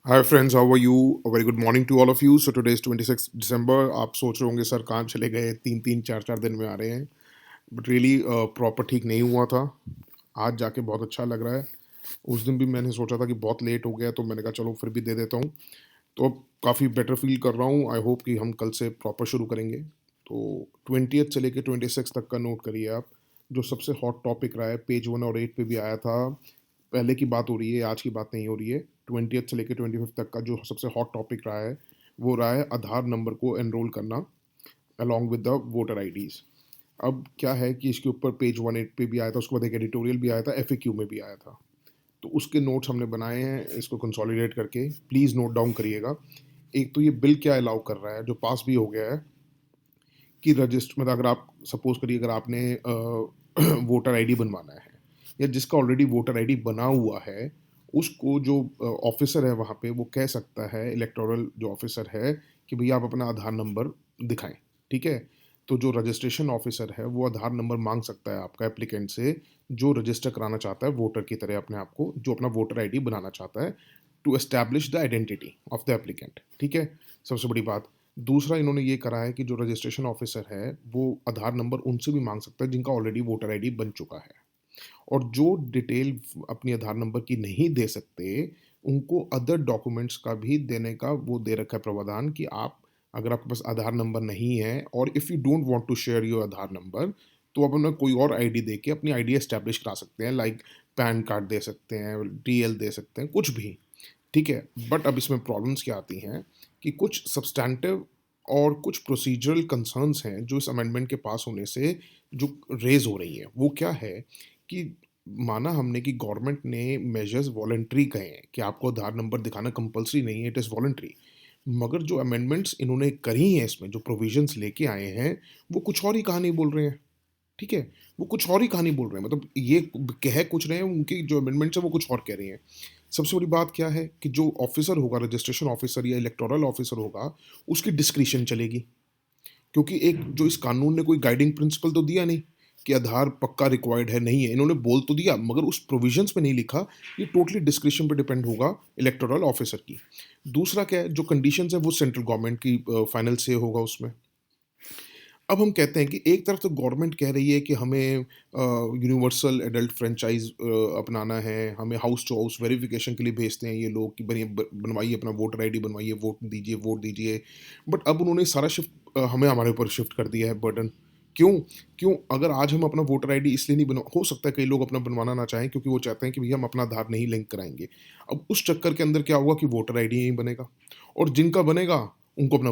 Hi friends, how are you? A very good morning to all of you. So today is 26 December. आप सोच रहे होंगे sir कहाँ चले गए, 3-3 4-4 दिन में आ रहे हैं। बट रियली प्रॉपर ठीक नहीं हुआ था। आज जाके बहुत अच्छा लग रहा है। उस दिन भी मैंने सोचा था कि बहुत लेट हो गया, तो मैंने कहा चलो फिर भी दे देता हूँ। तो अब काफ़ी बेटर फील कर रहा हूँ। आई होप कि हम कल से प्रॉपर शुरू करेंगे। तो 20th से लेके 26 तक का नोट करिए आप। जो सबसे हॉट टॉपिक रहा है, पेज 1 और 8 पे भी आया था। पहले की बात हो रही है, आज की बात नहीं हो रही है। 20th से लेके 25 तक का जो सबसे हॉट टॉपिक रहा है, वो रहा है आधार नंबर को एनरोल करना along with the voter IDs. अब क्या है कि इसके ऊपर पेज 1 8 पे भी आया था, उसके बाद एक एडिटोरियल भी आया था, एफएक्यू में भी आया था। तो उसके नोट्स हमने बनाए हैं इसको कंसोलिडेट करके। प्लीज़ नोट डाउन करिएगा। एक तो ये बिल क्या अलाउ कर रहा है, जो पास भी हो गया है, कि रजिस्टर मतलब अगर आप सपोज करिए, अगर आपने वोटर आईडी बनवाना है, या जिसका ऑलरेडी वोटर आईडी बना हुआ है, उसको जो ऑफिसर है वहाँ पे, वो कह सकता है, इलेक्टोरल जो ऑफिसर है, कि भैया आप अपना आधार नंबर दिखाएं। ठीक है। तो जो रजिस्ट्रेशन ऑफिसर है वो आधार नंबर मांग सकता है आपका एप्लीकेंट से, जो रजिस्टर कराना चाहता है वोटर की तरह अपने आप को, जो अपना वोटर आईडी बनाना चाहता है, to establish the identity of the applicant. ठीक है। सबसे बड़ी बात। दूसरा इन्होंने ये करा है कि जो रजिस्ट्रेशन ऑफिसर है वो आधार नंबर उनसे भी मांग सकता है जिनका ऑलरेडी वोटर आईडी बन चुका है। और जो डिटेल अपनी आधार नंबर की नहीं दे सकते, उनको अदर डॉक्यूमेंट्स का भी देने का वो दे रखा है प्रावधान, कि आप, अगर आपके पास आधार नंबर नहीं है, और if you don't want to share your Aadhaar number, तो आप अपना कोई और आईडी दे के अपनी आईडी एस्टैब्लिश करा सकते हैं। लाइक पैन कार्ड दे सकते हैं, डीएल दे सकते हैं, कुछ भी। ठीक है। बट अब इसमें प्रॉब्लम्स क्या आती हैं, कि कुछ सब्सटैंटिव और कुछ प्रोसीजरल कंसर्न्स हैं जो इस अमेंडमेंट के पास होने से जो रेज हो रही हैं। वो क्या है, कि माना हमने कि गवर्नमेंट ने मेजर्स वॉलंटरी कहे हैं कि आपको आधार नंबर दिखाना कंपलसरी नहीं है, इट इज़ वॉलंटरी। मगर जो अमेंडमेंट्स इन्होंने करी हैं, इसमें जो प्रोविजंस लेके आए हैं, वो कुछ और ही कहानी बोल रहे हैं। ठीक है। वो कुछ और ही कहानी बोल रहे हैं, मतलब ये कह कुछ रहे हैं, उनकी जो अमेंडमेंट्स है वो कुछ और कह रही हैं। सबसे बड़ी बात क्या है, कि जो ऑफिसर होगा, रजिस्ट्रेशन ऑफिसर या इलेक्टोरल ऑफिसर होगा, उसकी डिस्क्रिशन चलेगी। क्योंकि एक जो इस कानून ने कोई गाइडिंग प्रिंसिपल तो दिया नहीं कि आधार पक्का रिक्वायर्ड है, नहीं है। इन्होंने बोल तो दिया, मगर उस प्रोविजंस में नहीं लिखा। ये टोटली डिस्क्रिप्शन पे डिपेंड होगा इलेक्टोरल ऑफिसर की। दूसरा क्या है, जो कंडीशंस है वो सेंट्रल गवर्नमेंट की फाइनल से होगा उसमें। अब हम कहते हैं कि एक तरफ तो गवर्नमेंट कह रही है कि हमें यूनिवर्सल एडल्ट फ्रेंचाइज अपनाना है, हमें हाउस टू हाउस वेरिफिकेशन के लिए भेजते हैं ये लोग, कि बनिए बनवाइए अपना वोटर आईडी, बनवाइए, वोट दीजिए। बट अब उन्होंने सारा शिफ्ट हमें हमारे ऊपर शिफ्ट कर दिया है बर्डन। क्यों? क्यों? अगर आज हम अपना वोटर आईडी इसलिए नहीं बना, हो सकता है कई लोग अपना बनवाना ना चाहें, क्योंकि वो चाहते हैं कि भैया हम अपना आधार नहीं लिंक कराएंगे। अब उस चक्कर के अंदर क्या होगा, कि वोटर आईडी नहीं बनेगा। और जिनका बनेगा, उनको अपना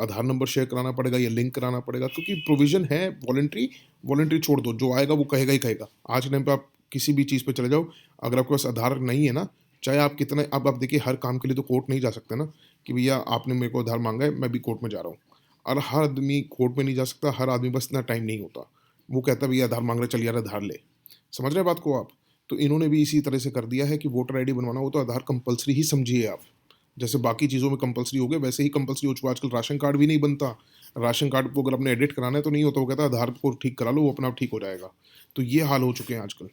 आधार नंबर शेयर कराना पड़ेगा या लिंक कराना पड़ेगा, क्योंकि प्रोविजन है वॉलंटरी। वॉलंटरी छोड़ दो, जो आएगा वो कहेगा ही कहेगा। आज के टाइम पे आप किसी भी चीज़ पे चले जाओ, अगर आपके पास आधार नहीं है ना, चाहे आप कितना, अब आप देखिए, हर काम के लिए तो कोर्ट नहीं जा सकते ना, कि भैया आपने मेरे को आधार मांगा है, मैं भी कोर्ट में जा रहा हूँ। और हर आदमी कोर्ट में नहीं जा सकता, हर आदमी बस इतना टाइम नहीं होता। वो कहता है भैया आधार मांग रहे, चल यार आधार ले। समझ रहे हैं बात को आप? तो इन्होंने भी इसी तरह से कर दिया है कि वोटर आईडी बनवाना हो तो आधार कंपलसरी ही समझिए आप। जैसे बाकी चीज़ों में कंपल्सरी हो गया, वैसे ही कंपल्सरी हो चुका है। आजकल राशन कार्ड भी नहीं बनता। राशन कार्ड को अगर आपने एडिट कराना है तो नहीं होता, वो कहता है आधार को ठीक करा लो, वो अपना आप ठीक हो जाएगा। तो ये हाल हो चुके हैं आजकल।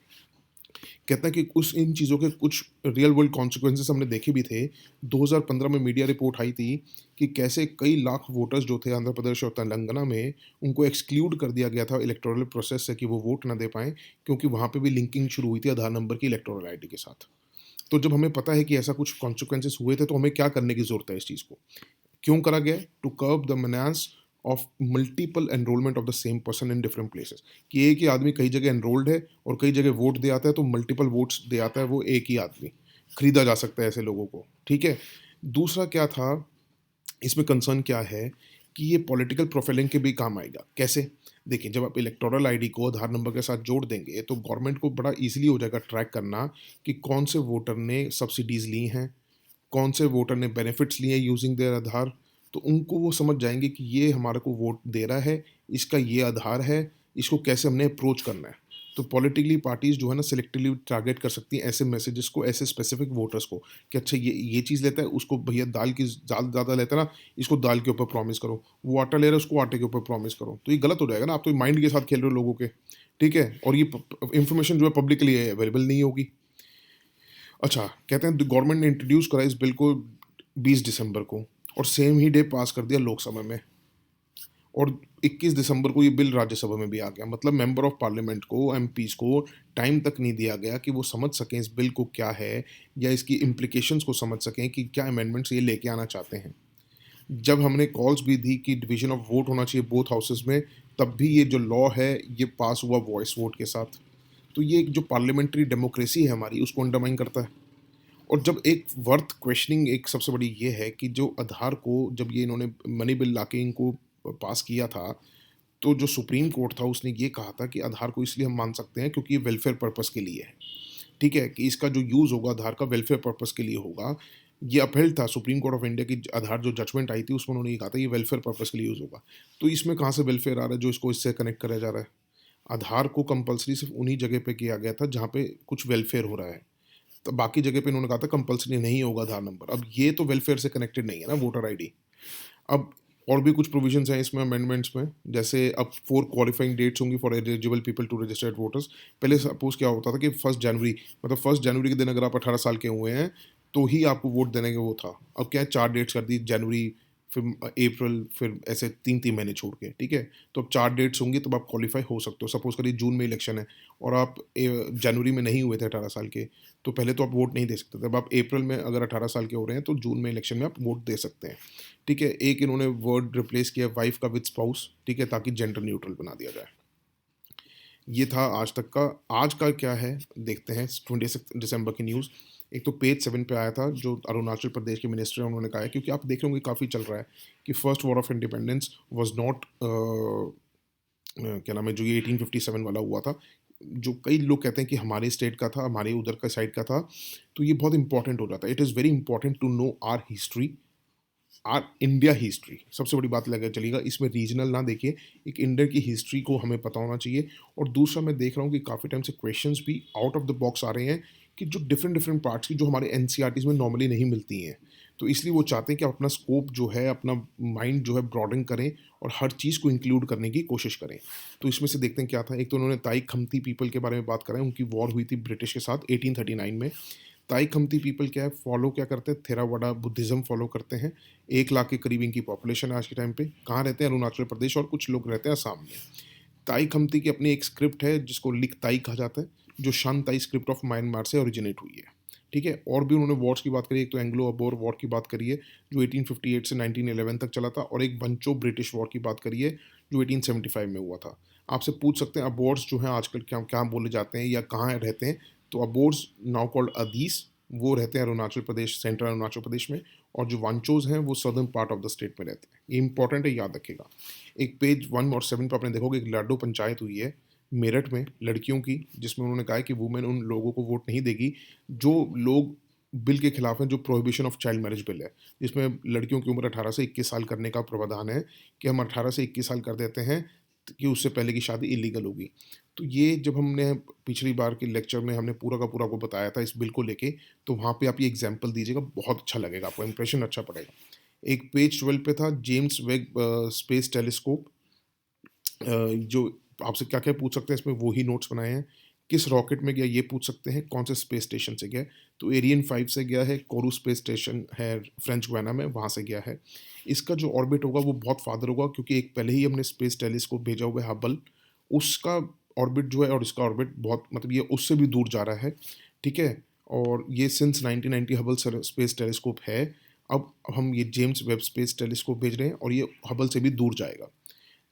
कहता है कि उस इन चीज़ों के कुछ रियल वर्ल्ड कॉन्सिक्वेंसेस हमने देखे भी थे। 2015 में मीडिया रिपोर्ट आई थी कि कैसे कई लाख वोटर्स जो थे आंध्र प्रदेश और तेलंगाना में, उनको एक्सक्लूड कर दिया गया था इलेक्टोरल प्रोसेस से, कि वो वोट ना दे पाएँ, क्योंकि वहाँ पे भी लिंकिंग शुरू हुई थी आधार नंबर की इलेक्टोरल आईडी के साथ। तो जब हमें पता है कि ऐसा कुछ कॉन्सिक्वेंसेस हुए थे, तो हमें क्या करने की ज़रूरत है इस चीज़ को? क्यों करा गया है? To curb the menace of multiple enrolment of the same person in different places. कि एक ही आदमी कई जगह एनरोल्ड है और कई जगह वोट दे आता है, तो मल्टीपल वोट्स दे आता है वो एक ही आदमी। खरीदा जा सकता है ऐसे लोगों को। ठीक है। दूसरा क्या था, इसमें कंसर्न क्या है, कि ये पॉलिटिकल प्रोफाइलिंग के भी काम आएगा। कैसे? देखिए, जब आप इलेक्टोरल आईडी को आधार नंबर के साथ जोड़ देंगे, तो गवर्नमेंट को बड़ा ईजिली हो जाएगा ट्रैक करना, कि कौन से वोटर ने सब्सिडीज़ ली हैं, कौन से वोटर ने बेनिफिट्स लिए यूजिंग देयर आधार। तो उनको वो समझ जाएंगे कि ये हमारे को वोट दे रहा है, इसका ये आधार है, इसको कैसे हमने अप्रोच करना है। तो पॉलिटिकली पार्टीज जो है ना, सिलेक्टिवली टारगेट कर सकती हैं ऐसे मैसेजेस को, ऐसे स्पेसिफिक वोटर्स को, कि अच्छा ये चीज़ लेता है, उसको भैया दाल ज़्यादा लेता है ना, इसको दाल के ऊपर प्रॉमिस करो। वो आटा ले रहा है, उसको आटे के ऊपर प्रॉमिस करो। तो ये गलत हो जाएगा ना, आप तो माइंड के साथ खेल रहे हो लोगों के। ठीक है। और ये इंफॉर्मेशन जो है पब्लिकली अवेलेबल नहीं होगी। अच्छा, कहते हैं द गवर्नमेंट ने इंट्रोड्यूस करा इस बिल को 20 दिसंबर को और सेम ही डे पास कर दिया लोकसभा में और 21 दिसंबर को ये बिल राज्यसभा में भी आ गया। मतलब मेंबर ऑफ पार्लियामेंट को, एमपीज़ को टाइम तक नहीं दिया गया कि वो समझ सकें इस बिल को क्या है या इसकी इम्प्लिकेशंस को समझ सकें कि क्या अमेंडमेंट्स ये लेके आना चाहते हैं। जब हमने कॉल्स भी दी कि डिवीजन ऑफ वोट होना चाहिए बोथ हाउसेस में, तब भी ये जो लॉ है ये पास हुआ वॉइस वोट के साथ। तो ये एक जो पार्लियामेंट्री डेमोक्रेसी है हमारी उसको अंडरमाइन करता है। और जब एक वर्थ क्वेश्चनिंग एक सबसे बड़ी ये है कि जो आधार को जब ये इन्होंने मनी बिल लाके इनको पास किया था, तो जो सुप्रीम कोर्ट था उसने ये कहा था कि आधार को इसलिए हम मान सकते हैं क्योंकि ये वेलफेयर पर्पस के लिए है। ठीक है? कि इसका जो यूज़ होगा आधार का वेलफेयर पर्पस के लिए होगा। ये अपहेल्ड था सुप्रीम कोर्ट ऑफ इंडिया की आधार जो जजमेंट आई थी उसमें उन्होंने ये कहा था ये वेलफेयर पर्पस के लिए यूज़ होगा। तो इसमें कहाँ से वेलफेयर आ रहा है जो इसको इससे कनेक्ट करा जा रहा है? आधार को कंपल्सरी सिर्फ़ उन्हीं जगह पे किया गया था जहाँ पे कुछ वेलफेयर हो रहा है। तो बाकी जगह पे इन्होंने कहा था कंपल्सरी नहीं होगा आधार नंबर। अब ये तो वेलफेयर से कनेक्टेड नहीं है ना वोटर आईडी। अब और भी कुछ प्रोविजंस हैं इसमें अमेंडमेंट्स में, जैसे अब 4 क्वालिफाइंग डेट्स होंगी for eligible people to registered voters. पहले सपोज़ क्या होता था कि 1 जनवरी मतलब 1 जनवरी के दिन अगर आप 18 साल के हुए हैं, तो ही आपको वोट देने का वो था। अब क्या है 4 डेट्स कर दी जनवरी, फिर अप्रैल, फिर ऐसे 3-3 महीने छोड़ के, ठीक है? तो अब 4 डेट्स होंगी तब आप क्वालिफ़ाई हो सकते हो। सपोज़ करिए जून में इलेक्शन है और आप जनवरी में नहीं हुए थे 18 साल के, तो पहले तो आप वोट नहीं दे सकते थे। अब आप अप्रैल में अगर 18 साल के हो रहे हैं तो जून में इलेक्शन में आप वोट दे सकते हैं। ठीक है? एक इन्होंने वर्ड रिप्लेस किया वाइफ़ का विद स्पाउस, ठीक है? ताकि जेंडर न्यूट्रल बना दिया जाए। ये था आज तक का। आज का क्या है देखते हैं 26 दिसंबर की न्यूज़। एक तो पेज 7 पे आया था जो अरुणाचल प्रदेश के मिनिस्टर हैं उन्होंने कहा है, क्योंकि आप देख रहे होंगे काफ़ी चल रहा है कि first war of independence was not क्या नाम है जो ये 1857 वाला हुआ था, जो कई लोग कहते हैं कि हमारे स्टेट का था, हमारे उधर का साइड का था, तो ये बहुत इंपॉर्टेंट हो जाता है। It is very important to know our history, our India history. सबसे बड़ी बात लगा चलिएगा इसमें रीजनल ना देखिए, एक इंडिया की हिस्ट्री को हमें पता होना चाहिए। और दूसरा मैं देख रहा हूँ कि काफ़ी टाइम से क्वेश्चंस भी आउट ऑफ द बॉक्स आ रहे हैं कि जो डिफरेंट डिफरेंट पार्ट्स की जो हमारे एनसीईआरटीज़ में नॉर्मली नहीं मिलती हैं, तो इसलिए वो चाहते हैं कि आप अपना स्कोप जो है, अपना माइंड जो है ब्रॉडन करें और हर चीज़ को इंक्लूड करने की कोशिश करें। तो इसमें से देखते हैं क्या था। एक तो उन्होंने ताई खमती पीपल के बारे में बात करें, उनकी वॉर हुई थी ब्रिटिश के साथ 1839 में। ताई खमती पीपल क्या है, फॉलो क्या करते हैं, थेरावाडा बुद्धिज़्म फॉलो करते हैं। 1 लाख के करीब इनकी पॉपुलेशन है आज के टाइम पे। कहाँ रहते हैं? अरुणाचल प्रदेश, और कुछ लोग रहते हैं असम में। ताई खमती की अपनी एक स्क्रिप्ट है जिसको लिक ताई कहा जाता है, जो शान ताई स्क्रिप्ट ऑफ म्यांमार से ओरिजिनेट हुई है। ठीक है? और भी उन्होंने वॉर्स की बात करी, एक तो एंग्लो अबोर वॉर की बात करी है जो 1858 से 1911 तक चला था, और एक बंचो ब्रिटिश वॉर की बात करी है जो 1875 में हुआ था। आपसे पूछ सकते हैं अबोर्स जो हैं आजकल क्या क्या बोले जाते हैं या कहाँ रहते हैं, तो अबोर्स नाउ कॉल्ड अदीस, वो रहते हैं अरुणाचल प्रदेश, सेंट्रल अरुणाचल प्रदेश में। और जो वांचोज़ हैं वो southern part of the state में रहते हैं। ये इंपॉर्टेंट है, याद रखिएगा। एक पेज 1 और 7 पे आपने देखोगे एक लाडो पंचायत हुई है मेरठ में लड़कियों की, जिसमें उन्होंने कहा है कि वुमेन उन लोगों को वोट नहीं देगी जो लोग बिल के खिलाफ हैं, जो prohibition of child marriage bill है, जिसमें लड़कियों की उम्र 18 से 21 साल करने का प्रावधान है कि हम 18 से 21 साल कर देते हैं कि उससे पहले की शादी इलीगल होगी। तो ये जब हमने पिछली बार के लेक्चर में हमने पूरा का पूरा आपको बताया था इस बिल को लेके, तो वहाँ पे आप ये एग्जाम्पल दीजिएगा, बहुत अच्छा लगेगा आपको, इंप्रेशन अच्छा पड़ेगा। एक पेज 12 पे था जेम्स वेब स्पेस टेलीस्कोप, जो आपसे क्या-क्या पूछ सकते हैं इसमें वो ही नोट्स बनाए हैं। किस रॉकेट में गया ये पूछ सकते हैं, कौन से स्पेस स्टेशन से गया है, तो एरियन 5 से गया है, कोरू स्पेस स्टेशन है फ्रेंच गुयाना में, वहाँ से गया है। इसका जो ऑर्बिट होगा वो बहुत फादर होगा क्योंकि एक पहले ही हमने स्पेस टेलीस्कोप भेजा हुआ है हबल, उसका ऑर्बिट जो है और इसका ऑर्बिट बहुत मतलब ये उससे भी दूर जा रहा है, ठीक है? और ये सिंस 1990 हबल स्पेस टेलीस्कोप है। अब हम ये जेम्स वेब स्पेस टेलीस्कोप भेज रहे हैं और ये हबल से भी दूर जाएगा।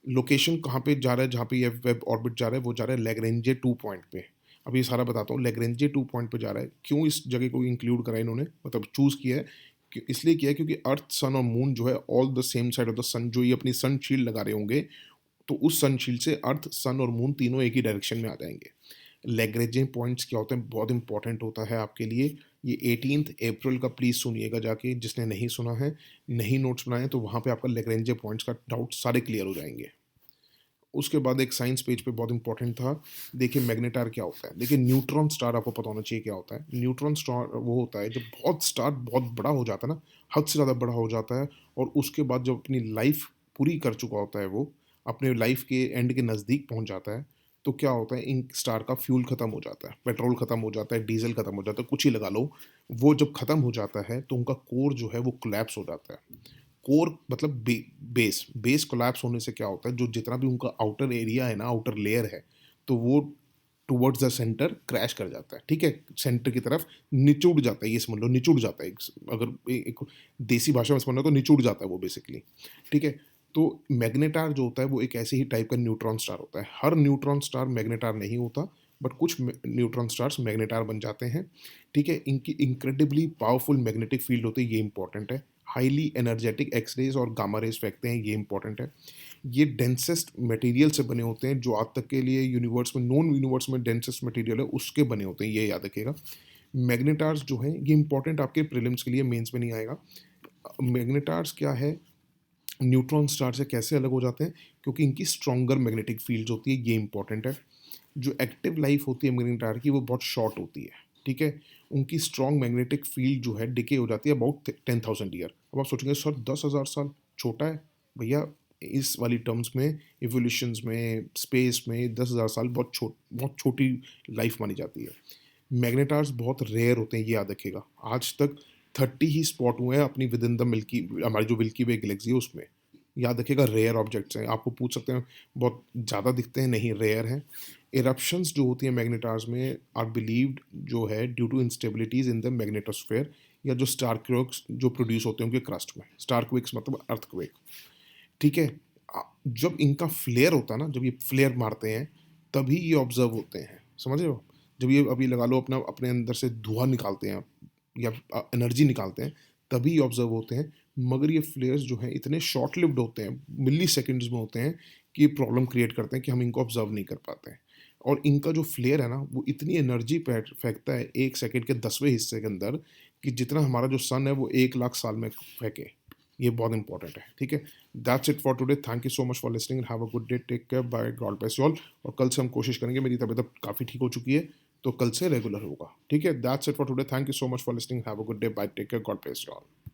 लोकेशन कहाँ पे जा रहा है, जहाँ पे ये वेब ऑर्बिट जा रहा है वो जा रहा है लैग्रेंजे 2 पॉइंट पे। अब ये सारा बताता हूँ, लैग्रेंजे 2 पॉइंट पे जा रहा है। क्यों इस जगह को इंक्लूड करा है इन्होंने, मतलब चूज़ किया है, इसलिए किया है क्योंकि अर्थ, सन और मून जो है all the same side of the sun, जो ये अपनी सन शील्ड लगा रहे होंगे, तो उस सन शील्ड से अर्थ, सन और मून तीनों एक ही डायरेक्शन में आ जाएंगे। लैग्रेंजे पॉइंट्स क्या होते हैं, बहुत इंपॉर्टेंट होता है आपके लिए। ये 18 अप्रैल का प्लीज़ सुनिएगा जाके, जिसने नहीं सुना है, नहीं नोट्स बनाए, तो वहाँ पे आपका लैग्रेंजे पॉइंट्स का डाउट सारे क्लियर हो जाएंगे। उसके बाद एक साइंस पेज पे बहुत इंपॉर्टेंट था, देखिए मैग्नेटार क्या होता है। देखिए न्यूट्रॉन स्टार आपको पता होना चाहिए क्या होता है। न्यूट्रॉन स्टार वो होता है जब बहुत स्टार बहुत बड़ा हो जाता है ना, हद से ज़्यादा बड़ा हो जाता है, और उसके बाद जब अपनी लाइफ पूरी कर चुका होता है, वो अपने लाइफ के एंड के नज़दीक पहुंच जाता है, तो क्या होता है, इन स्टार का फ्यूल खत्म हो जाता है, पेट्रोल खत्म हो जाता है, डीजल खत्म हो जाता है, कुछ ही लगा लो। वो जब खत्म हो जाता है तो उनका कोर जो है वो कोलैप्स हो जाता है। कोर मतलब बेस बेस कोलैप्स होने से क्या होता है, जो जितना भी उनका आउटर एरिया है ना, आउटर लेयर है, तो वो टुवर्ड्स द सेंटर क्रैश कर जाता है। ठीक है, सेंटर की तरफ निचुड़ जाता है, ये समझ लो निचुड़ जाता है। अगर एक देसी भाषा में समझना तो निचुड़ जाता है वो बेसिकली। ठीक है, तो मैग्नेटार जो होता है वो एक ऐसे ही टाइप का न्यूट्रॉन स्टार होता है। हर न्यूट्रॉन स्टार मैग्नेटार नहीं होता, बट कुछ न्यूट्रॉन स्टार्स मैग्नेटार बन जाते हैं। ठीक है, इनकी इंक्रेडिबली पावरफुल मैग्नेटिक फील्ड होती है, ये इंपॉर्टेंट है। हाईली एनर्जेटिक एक्सरेज और गामा रेज फेंकते हैं, ये इंपॉर्टेंट है। ये डेंसेस्ट मटेरियल से बने होते हैं, जो आज तक के लिए यूनिवर्स में, नॉन यूनिवर्स में डेंसेस्ट मटेरियल है उसके बने होते हैं, ये याद रखिएगा। मैग्नेटार्स जो हैं ये इंपॉर्टेंट आपके प्रीलिम्स के लिए, मेंस में नहीं आएगा। मैग्नेटार्स क्या है, न्यूट्रॉन स्टार से कैसे अलग हो जाते हैं, क्योंकि इनकी स्ट्रॉन्गर मैग्नेटिक फील्ड होती है, ये इंपॉर्टेंट है। जो एक्टिव लाइफ होती है मैग्नेटार की वो बहुत शॉर्ट होती है। ठीक है, उनकी स्ट्रॉन्ग मैग्नेटिक फील्ड जो है डिके हो जाती है अबाउट 10,000 ईयर। अब आप सोचेंगे सर 10,000 साल छोटा है, भैया इस वाली टर्म्स में, इवोल्यूशंस में, स्पेस में 10,000 साल बहुत छोटी लाइफ मानी जाती है। मैग्नेटार्स बहुत रेयर होते हैं, ये याद रखिएगा। आज तक 30 ही स्पॉट हुए हैं अपनी विद इन द मिल्की, हमारी जो मिल्की वे गैलेक्सी है उसमें। याद रखिएगा रेयर ऑब्जेक्ट्स हैं, आपको पूछ सकते हैं बहुत ज़्यादा दिखते हैं, नहीं रेयर हैं। इरप्शंस जो होती हैं मैग्नेटार्स में आर बिलीव्ड जो है due to instabilities in the magnetosphere, या जो स्टारक्वेक्स जो प्रोड्यूस होते हैं उनके क्रस्ट में। स्टारक्वेक्स मतलब अर्थक्वेक। ठीक है, जब इनका फ्लेयर होता है ना, जब ये फ्लेयर मारते हैं तभी ये ऑब्जर्व होते हैं, समझ रहे हो। जब ये अभी लगा लो अपना अपने अंदर से धुआं निकालते हैं या एनर्जी निकालते हैं, तभी ये ऑब्जर्व होते हैं। मगर ये फ्लेयर्स जो हैं इतने शॉर्ट लिव्ड होते हैं, मिली सेकेंड्स में होते हैं, कि ये प्रॉब्लम क्रिएट करते हैं कि हम इनको ऑब्जर्व नहीं कर पाते हैं। और इनका जो फ्लेयर है ना वो इतनी एनर्जी फेंकता है 1 सेकेंड के 10वें हिस्से के अंदर, कि जितना हमारा जो सन है वो 1 लाख साल में फेंके। ये बहुत इंपॉर्टेंट है। ठीक है, that's it for today. Thank you so much for listening and have a good day, take care, bye, God bless you all. और कल से हम कोशिश करेंगे, मेरी तबीयत अब काफ़ी ठीक हो चुकी है, तो कल से रेगुलर होगा। ठीक है, that's it for today. Thank you so much for listening, have a good day, bye, take care, God bless you all.